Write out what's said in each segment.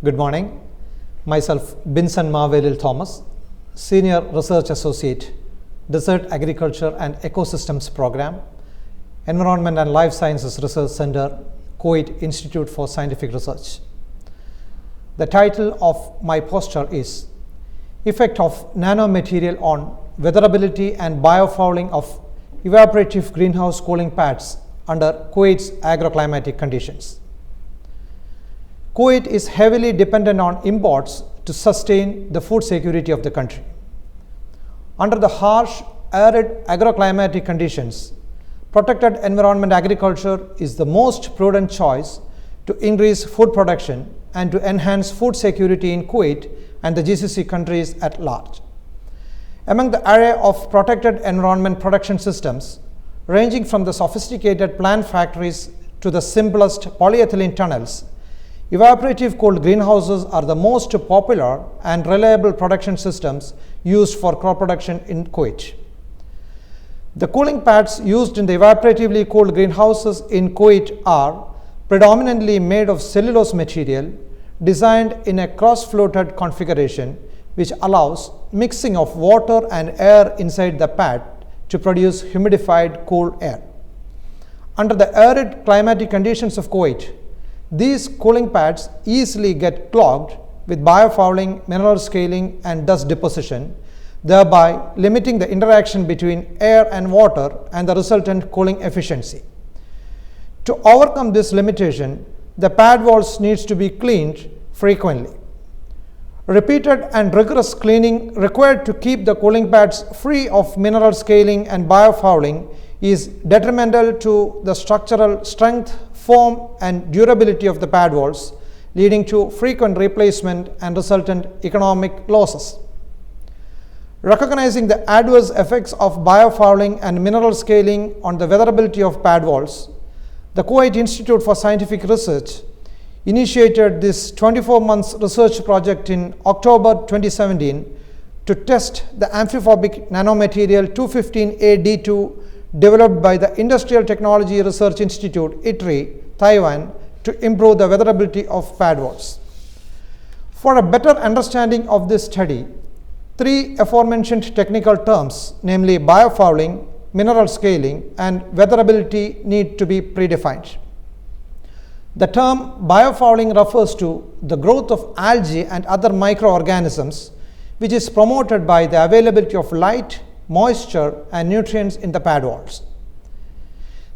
Good morning. Myself, Binson Thomas, Senior Research Associate, Desert Agriculture and Ecosystems Program, Environment and Life Sciences Research Center, Kuwait Institute for Scientific Research. The title of my poster is Effect of Nanomaterial on Weatherability and Biofouling of Evaporative Greenhouse Cooling Pads under Kuwait's Agroclimatic Conditions. Kuwait is heavily dependent on imports to sustain the food security of the country. Under the harsh, arid agroclimatic conditions, protected environment agriculture is the most prudent choice to increase food production and to enhance food security in Kuwait and the GCC countries at large. Among the array of protected environment production systems, ranging from the sophisticated plant factories to the simplest polyethylene tunnels, evaporative cooled greenhouses are the most popular and reliable production systems used for crop production in Kuwait. The cooling pads used in the evaporatively cooled greenhouses in Kuwait are predominantly made of cellulose material designed in a cross-floated configuration which allows mixing of water and air inside the pad to produce humidified cool air. Under the arid climatic conditions of Kuwait, these cooling pads easily get clogged with biofouling, mineral scaling and dust deposition, thereby limiting the interaction between air and water and the resultant cooling efficiency. To overcome this limitation, the pad walls needs to be cleaned frequently. Repeated and rigorous cleaning required to keep the cooling pads free of mineral scaling and biofouling is detrimental to the structural strength, form and durability of the pad walls, leading to frequent replacement and resultant economic losses. Recognizing the adverse effects of biofouling and mineral scaling on the weatherability of pad walls, the Kuwait Institute for Scientific Research initiated this 24-month research project in October 2017 to test the amphiphobic nanomaterial 215A-D2 developed by the Industrial Technology Research Institute, ITRI, Taiwan, to improve the weatherability of pad walls. For a better understanding of this study, three aforementioned technical terms, namely biofouling, mineral scaling, and weatherability, need to be predefined. The term biofouling refers to the growth of algae and other microorganisms, which is promoted by the availability of light, moisture, and nutrients in the pad walls.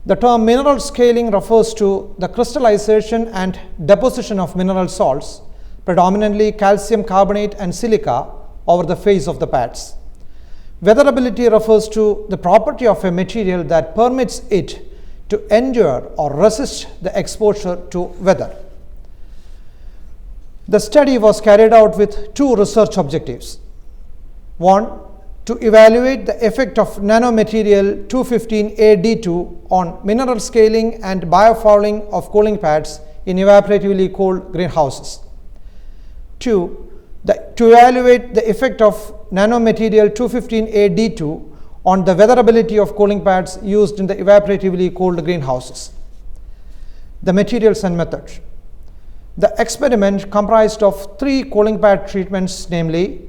The term mineral scaling refers to the crystallization and deposition of mineral salts, predominantly calcium carbonate and silica, over the face of the pads. Weatherability refers to the property of a material that permits it to endure or resist the exposure to weather. The study was carried out with two research objectives. One, to evaluate the effect of nanomaterial 215A-D2 on mineral scaling and biofouling of cooling pads in evaporatively cooled greenhouses. Two, to evaluate the effect of nanomaterial 215A-D2 on the weatherability of cooling pads used in the evaporatively cooled greenhouses. The materials and methods. The experiment comprised of three cooling pad treatments, namely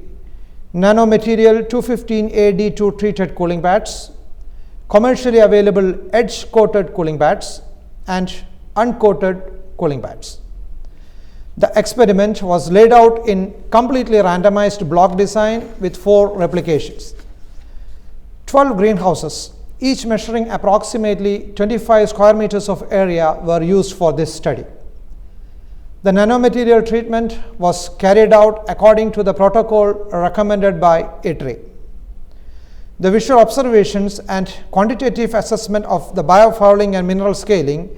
nanomaterial 215A-D2 treated cooling pads, commercially available edge-coated cooling pads, and uncoated cooling pads. The experiment was laid out in completely randomized block design with 4 replications. 12 greenhouses, each measuring approximately 25 square meters of area, were used for this study. The nanomaterial treatment was carried out according to the protocol recommended by ITRI. The visual observations and quantitative assessment of the biofouling and mineral scaling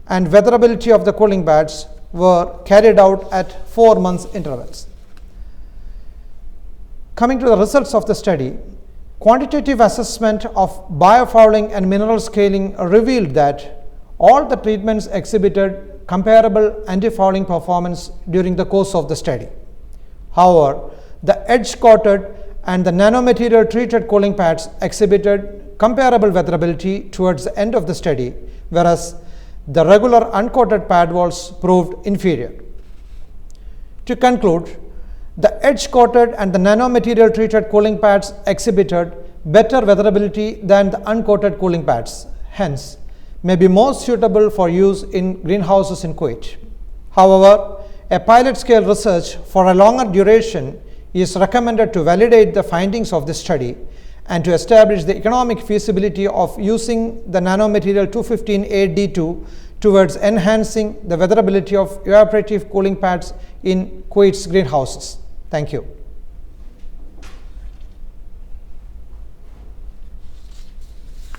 and weatherability of the cooling pads were carried out at 4 months intervals. Coming to the results of the study, quantitative assessment of biofouling and mineral scaling revealed that all the treatments exhibited comparable anti-fouling performance during the course of the study. However, the edge-coated and the nanomaterial treated cooling pads exhibited comparable weatherability towards the end of the study, whereas the regular uncoated pad walls proved inferior. To conclude, the edge-coated and the nanomaterial treated cooling pads exhibited better weatherability than the uncoated cooling pads, hence may be more suitable for use in greenhouses in Kuwait. However, a pilot scale research for a longer duration is recommended to validate the findings of this study and to establish the economic feasibility of using the nanomaterial 215A-D2 towards enhancing the weatherability of evaporative cooling pads in Kuwait's greenhouses. Thank you.